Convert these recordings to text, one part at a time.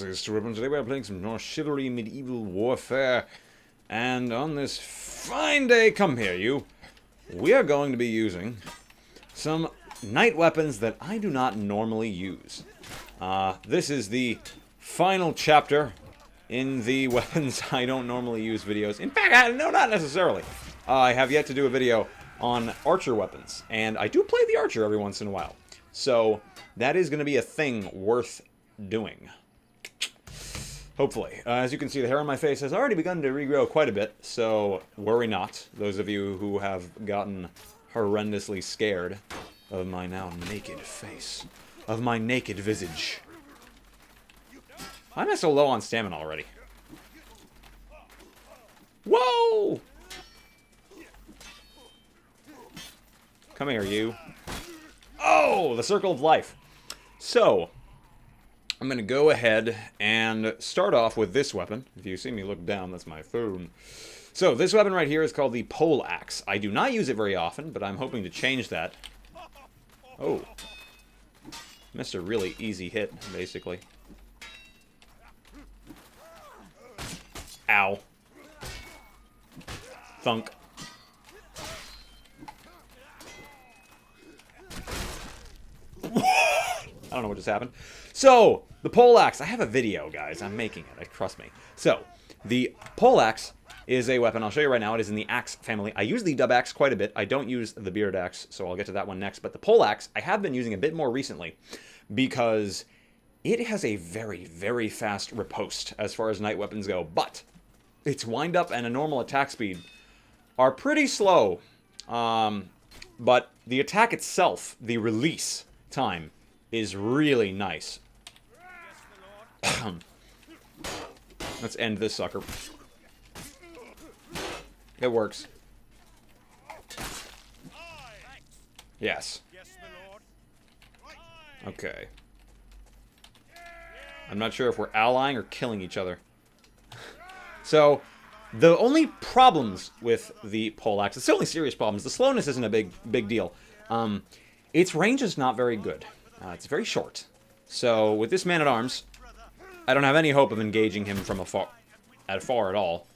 Greetings, Teripper. Today we are playing some more Chivalry Medieval Warfare. And on this fine day, come here, you, we are going to be using some knight weapons that I do not normally use. This is the final chapter in the weapons I don't normally use videos. In fact, no, not necessarily. I have yet to do a video on archer weapons, and I do play the archer every once in a while. So that is going to be a thing worth doing. Hopefully. As you can see, the hair on my face has already begun to regrow quite a bit, so worry not, those of you who have gotten horrendously scared of my now naked face, of my naked visage. Why am I so low on stamina already? Whoa! Come here, you. Oh, the circle of life. So, I'm going to go ahead and start off with this weapon. If you see me look down, that's my phone. So, this weapon right here is called the pole axe. I do not use it very often, but I'm hoping to change that. Oh. Missed a really easy hit, basically. Ow. Thunk. I don't know what just happened. So, the pole axe. I have a video, guys. I'm making it. Trust me. So, the pole axe is a weapon. I'll show you right now. It is in the axe family. I use the dub axe quite a bit. I don't use the beard axe, so I'll get to that one next. But the pole axe, I have been using a bit more recently because it has a very, very fast riposte as far as knight weapons go. But its wind-up and a normal attack speed are pretty slow. But the attack itself, the release time, is really nice. Let's end this sucker. It works. Yes. Okay. I'm not sure if we're allying or killing each other. So, the only problems with the pole axe, it's the only serious problems. The slowness isn't a big deal. Its range is not very good. It's very short. So, with this man-at-arms, I don't have any hope of engaging him from afar at all.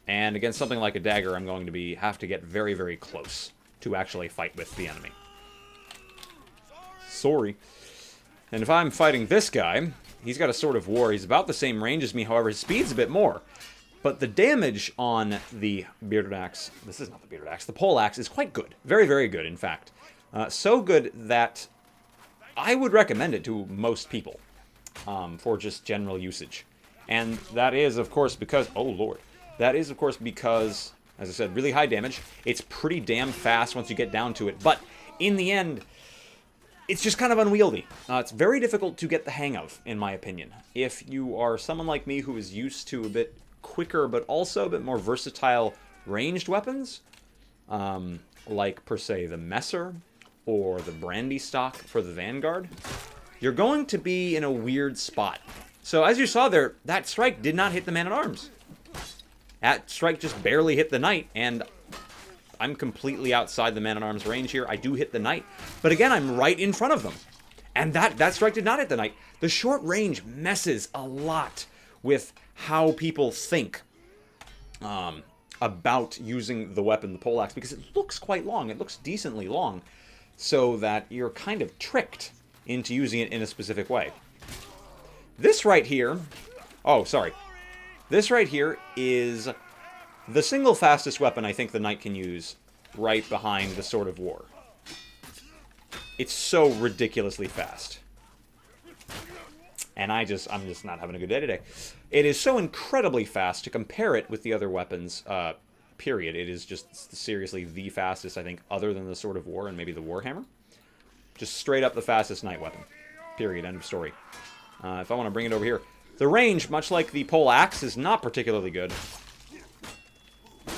And against something like a dagger, I'm going to have to get very, very close to actually fight with the enemy. Sorry. And if I'm fighting this guy, he's got a sword of war. He's about the same range as me, however, his speed's a bit more. But the damage on the bearded axe, this is not the bearded axe, the pole axe is quite good. Very, very good, in fact. So good that I would recommend it to most people for just general usage. And that is, of course, because... Oh, Lord. That is, of course, because, as I said, really high damage. It's pretty damn fast once you get down to it. But in the end, it's just kind of unwieldy. It's very difficult to get the hang of, in my opinion. If you are someone like me who is used to a bit quicker, but also a bit more versatile ranged weapons, like, per se, the Messer or the Brandy stock for the Vanguard, you're going to be in a weird spot. So, as you saw there, that strike did not hit the man-at-arms. That strike just barely hit the knight, and I'm completely outside the man-at-arms range here. I do hit the knight, but again, I'm right in front of them. And that strike did not hit the knight. The short range messes a lot with how people think about using the weapon, the pole axe, because it looks quite long. It looks decently long, so that you're kind of tricked into using it in a specific way. This right here... Oh, sorry. This right here is the single fastest weapon I think the knight can use, right behind the Sword of War. It's so ridiculously fast. And I'm just not having a good day today. It is so incredibly fast to compare it with the other weapons, period. It is just seriously the fastest, I think, other than the Sword of War and maybe the Warhammer. Just straight up the fastest knight weapon. Period. End of story. If I want to bring it over here. The range, much like the pole axe, is not particularly good.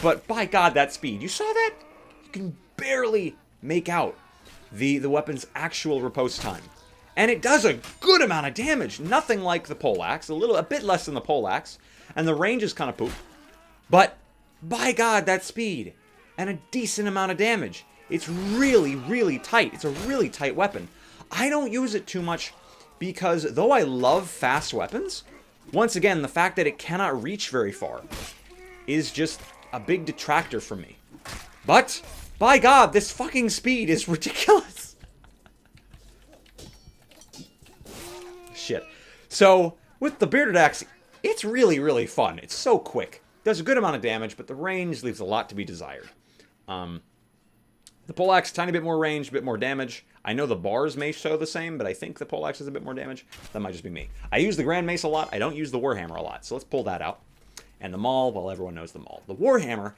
But by God, that speed. You saw that? You can barely make out the weapon's actual riposte time. And it does a good amount of damage. Nothing like the pole axe. A bit less than the pole axe. And the range is kind of poop. But, by God, that speed. And a decent amount of damage. It's really, really tight. It's a really tight weapon. I don't use it too much because though I love fast weapons, once again, the fact that it cannot reach very far is just a big detractor for me. But, by God, this fucking speed is ridiculous. Shit. So, with the bearded axe, it's really, really fun. It's so quick. Does a good amount of damage, but the range leaves a lot to be desired. The poleaxe, tiny bit more range, a bit more damage. I know the bars may show the same, but I think the poleaxe has a bit more damage. That might just be me. I use the Grand Mace a lot. I don't use the Warhammer a lot, so let's pull that out. And the Maul, well, everyone knows the Maul. The Warhammer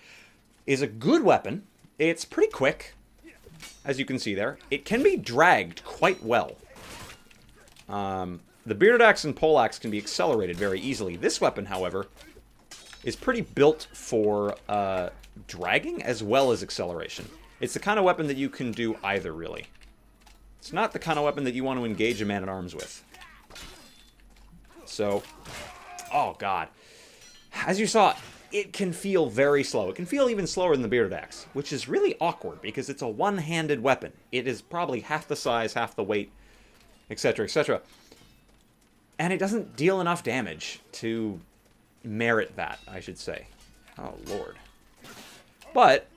is a good weapon. It's pretty quick, as you can see there. It can be dragged quite well. The bearded axe and poleaxe can be accelerated very easily. This weapon, however, is pretty built for dragging as well as acceleration. It's the kind of weapon that you can do either, really. It's not the kind of weapon that you want to engage a man-at-arms with. So, oh god. As you saw, it can feel very slow. It can feel even slower than the bearded axe, which is really awkward because it's a one-handed weapon. It is probably half the size, half the weight, etc., etc. And it doesn't deal enough damage to merit that, I should say. Oh, Lord. But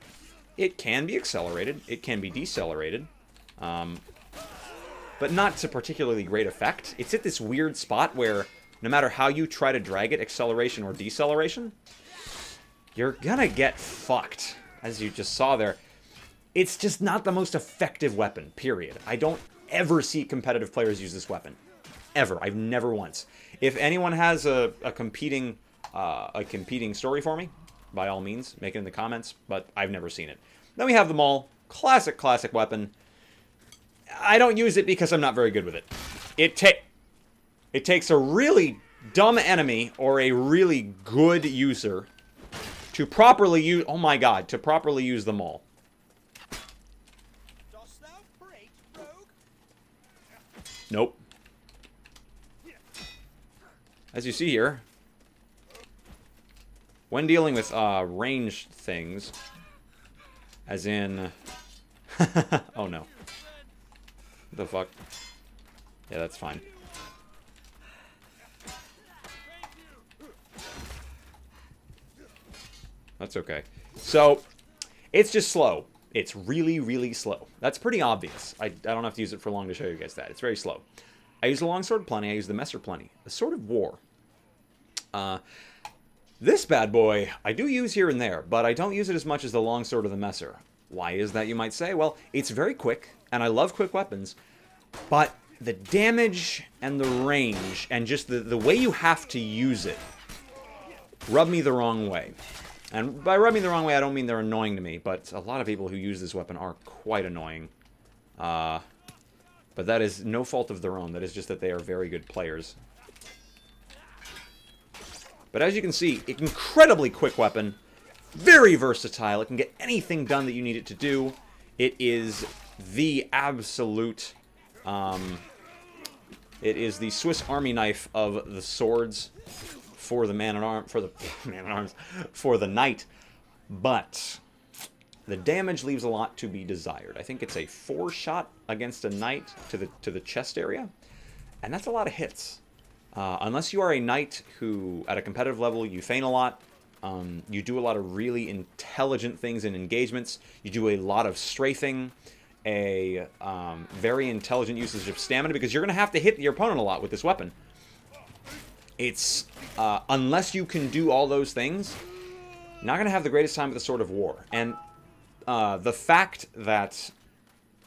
it can be accelerated. It can be decelerated. But not to particularly great effect. It's at this weird spot where no matter how you try to drag it, acceleration or deceleration, you're gonna get fucked, as you just saw there. It's just not the most effective weapon, period. I don't ever see competitive players use this weapon. Ever. I've never once. If anyone has a competing story for me, by all means, make it in the comments, but I've never seen it. Then we have the Maul. Classic weapon. I don't use it because I'm not very good with it. It takes a really dumb enemy or a really good user to properly use... Oh my god, to properly use the Maul. Nope. As you see here, when dealing with ranged things, as in... oh no. The fuck? Yeah, that's fine. That's okay. So, it's just slow. It's really, really slow. That's pretty obvious. I don't have to use it for long to show you guys that. It's very slow. I use the longsword plenty. I use the messer plenty. The Sword of War. This bad boy, I do use here and there, but I don't use it as much as the longsword or the messer. Why is that, you might say? Well, it's very quick, and I love quick weapons, but the damage and the range, and just the way you have to use it, rub me the wrong way. And by rub me the wrong way, I don't mean they're annoying to me, but a lot of people who use this weapon are quite annoying. But that is no fault of their own. That is just that they are very good players. But as you can see, incredibly quick weapon. Very versatile. It can get anything done that you need it to do. It is the absolute... it is the Swiss Army knife of the swords for the man-at-arms... For the man-at-arms... For the knight. But the damage leaves a lot to be desired. I think it's a 4-shot against a knight to the chest area. And that's a lot of hits. Unless you are a knight who, at a competitive level, you feign a lot, you do a lot of really intelligent things in engagements, you do a lot of strafing, a very intelligent usage of stamina, because you're going to have to hit your opponent a lot with this weapon. It's, unless you can do all those things, not going to have the greatest time with the Sword of War. And the fact that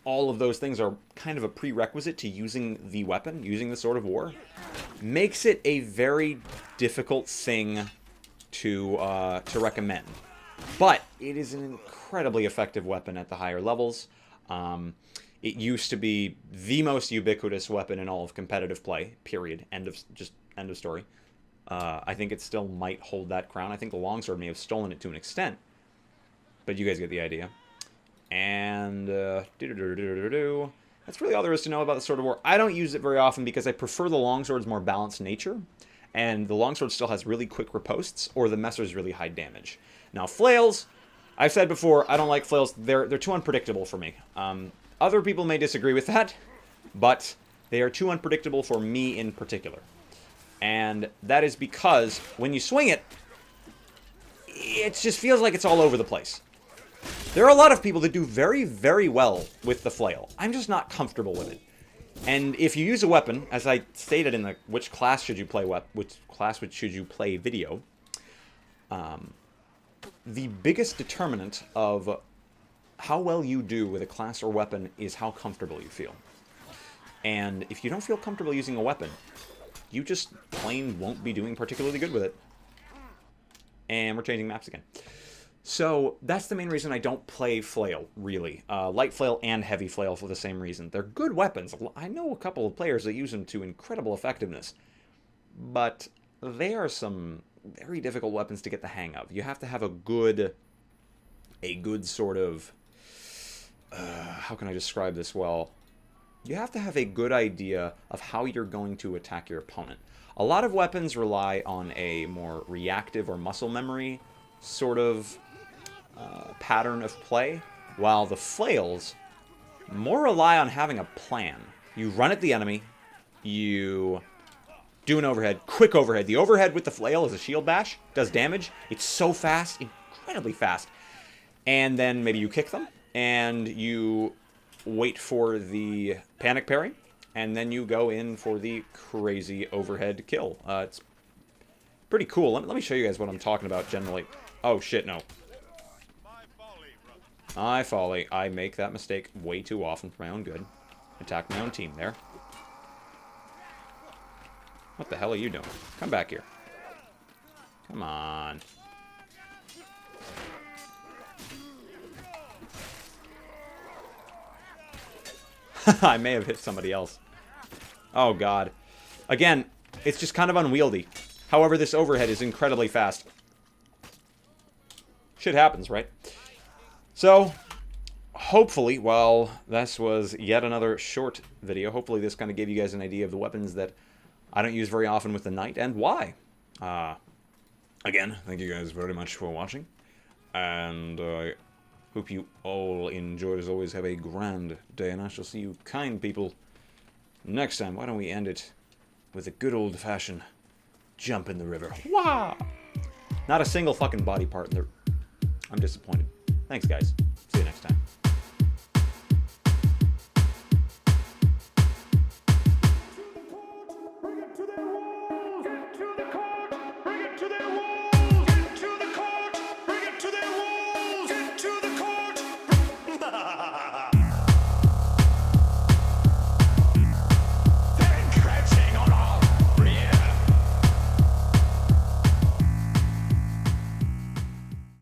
all of those things are kind of a prerequisite to using the weapon, using the Sword of War, makes it a very difficult thing to recommend. But it is an incredibly effective weapon at the higher levels. It used to be the most ubiquitous weapon in all of competitive play, period. End of story. I think it still might hold that crown. I think the longsword may have stolen it to an extent. But you guys get the idea. And that's really all there is to know about the Sword of War. I don't use it very often because I prefer the longsword's more balanced nature, and the longsword still has really quick ripostes, or the messer's really high damage. Now flails, I've said before, I don't like flails. They're too unpredictable for me. Other people may disagree with that, but They are too unpredictable for me in particular. And that is because when you swing it, it just feels like it's all over the place. There are a lot of people that do very, very well with the flail. I'm just not comfortable with it. And if you use a weapon, as I stated in the which class should you play should you play video, the biggest determinant of how well you do with a class or weapon is how comfortable you feel. And if you don't feel comfortable using a weapon, you just plain won't be doing particularly good with it. And we're changing maps again. So that's the main reason I don't play flail, really. Light flail and heavy flail for the same reason. They're good weapons. I know a couple of players that use them to incredible effectiveness. But they are some very difficult weapons to get the hang of. You have to have a good sort of... how can I describe this well? You have to have a good idea of how you're going to attack your opponent. A lot of weapons rely on a more reactive or muscle memory sort of pattern of play, while the flails more rely on having a plan. You run at the enemy, you do an overhead, quick overhead. The overhead with the flail is a shield bash, does damage. It's so fast, incredibly fast. And then maybe you kick them, and you wait for the panic parry, and then you go in for the crazy overhead kill. It's pretty cool. Let me show you guys what I'm talking about generally. Oh, shit, no. My folly. I make that mistake way too often for my own good. Attack my own team there. What the hell are you doing? Come back here. Come on. I may have hit somebody else. Oh, God. Again, it's just kind of unwieldy. However, this overhead is incredibly fast. Shit happens, right? So, hopefully, while this was yet another short video, hopefully this kind of gave you guys an idea of the weapons that I don't use very often with the knight and why. Again, thank you guys very much for watching. And I hope you all enjoyed. As always, have a grand day, and I shall see you kind people next time. Why don't we end it with a good old-fashioned jump in the river. Wow! Not a single fucking body part in there. I'm disappointed. Thanks, guys. See you next time.